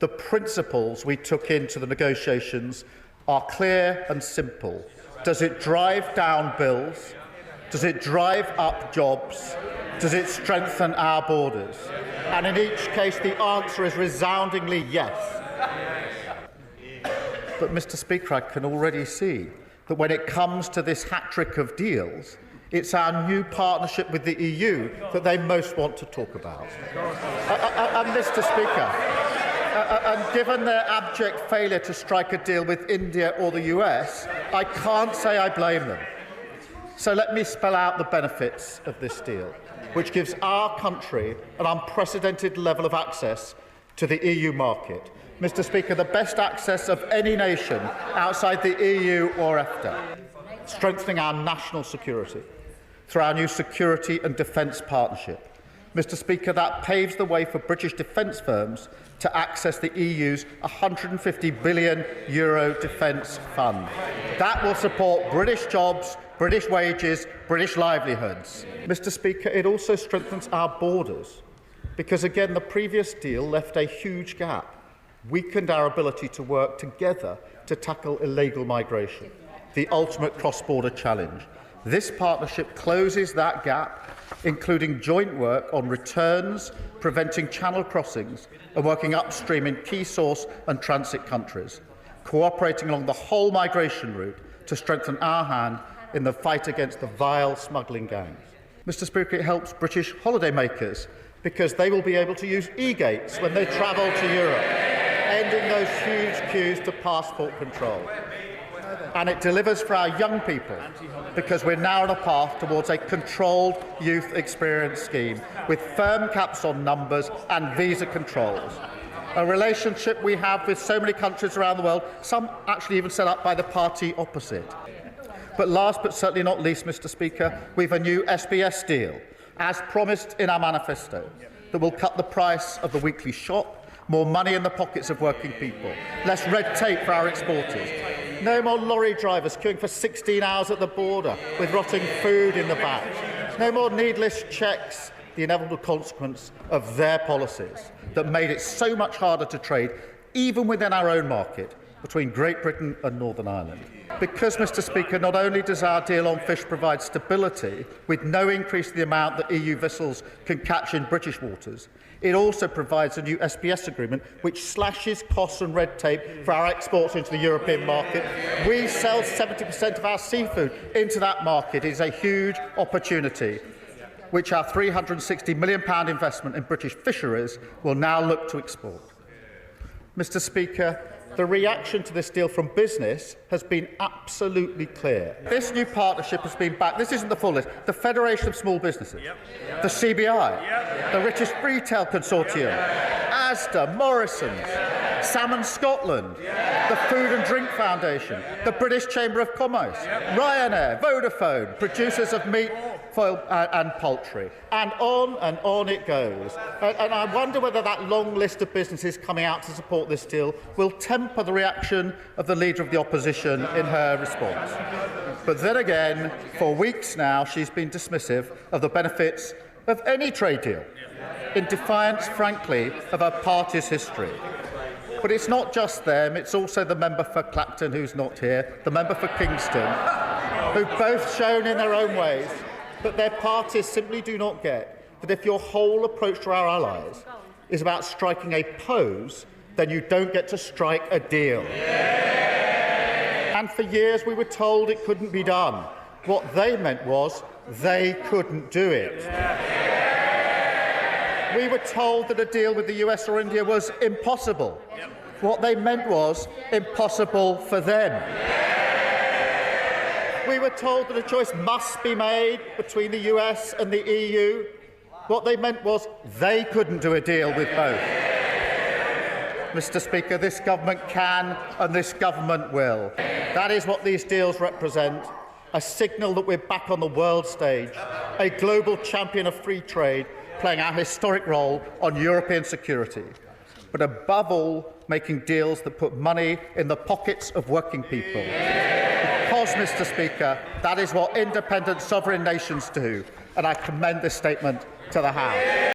the principles we took into the negotiations are clear and simple. Does it drive down bills? Does it drive up jobs? Does it strengthen our borders? And in each case, the answer is resoundingly yes. But, Mr. Speaker, I can already see that when it comes to this hat-trick of deals, it's our new partnership with the EU that they most want to talk about. And, Mr. Speaker, and given their abject failure to strike a deal with India or the US, I can't say I blame them. So let me spell out the benefits of this deal, which gives our country an unprecedented level of access to the EU market. Mr. Speaker, the best access of any nation outside the EU or EFTA, strengthening our national security through our new security and defence partnership. Mr. Speaker, that paves the way for British defence firms to access the EU's €150 billion defence fund. That will support British jobs, British wages, British livelihoods. Mr. Speaker, it also strengthens our borders because, again, the previous deal left a huge gap, weakened our ability to work together to tackle illegal migration, the ultimate cross-border challenge. This partnership closes that gap, including joint work on returns, preventing channel crossings and working upstream in key source and transit countries, cooperating along the whole migration route to strengthen our hand in the fight against the vile smuggling gangs. Mr. Speaker, it helps British holidaymakers because they will be able to use e-gates when they travel to Europe, ending those huge queues to passport control. And it delivers for our young people because we're now on a path towards a controlled youth experience scheme with firm caps on numbers and visa controls. A relationship we have with so many countries around the world, some actually even set up by the party opposite. But last but certainly not least, Mr. Speaker, we have a new SBS deal, as promised in our manifesto, that will cut the price of the weekly shop, more money in the pockets of working people, less red tape for our exporters, no more lorry drivers queuing for 16 hours at the border with rotting food in the back, no more needless checks, the inevitable consequence of their policies that made it so much harder to trade, even within our own market, between Great Britain and Northern Ireland. Because, Mr. Speaker, not only does our deal on fish provide stability, with no increase in the amount that EU vessels can catch in British waters, it also provides a new SPS agreement which slashes costs and red tape for our exports into the European market. We sell 70% of our seafood into that market. It is a huge opportunity, which our £360 million investment in British fisheries will now look to export. Mr. Speaker, the reaction to this deal from business has been absolutely clear. This new partnership has been backed, this isn't the full list, the Federation of Small Businesses, the CBI, the British Retail Consortium, Asda, Morrison's, Salmon Scotland, the Food and Drink Foundation, the British Chamber of Commerce, Ryanair, Vodafone, producers of meat, foil and poultry, and on it goes. And I wonder whether that long list of businesses coming out to support this deal will temper the reaction of the Leader of the Opposition in her response. But then again, for weeks now, she's been dismissive of the benefits of any trade deal, in defiance, frankly, of her party's history. But it's not just them, it's also the member for Clacton, who's not here, the member for Kingston, who've both shown in their own ways that their parties simply do not get that if your whole approach to our allies is about striking a pose, then you don't get to strike a deal. And for years we were told it couldn't be done. What they meant was they couldn't do it. We were told that a deal with the US or India was impossible. What they meant was impossible for them. We were told that a choice must be made between the US and the EU. What they meant was they couldn't do a deal with both. Mr. Speaker, this government can and this government will. That is what these deals represent, a signal that we're back on the world stage, a global champion of free trade, playing our historic role on European security. But above all, making deals that put money in the pockets of working people. Because, Mr. Speaker, that is what independent sovereign nations do, and I commend this statement to the House.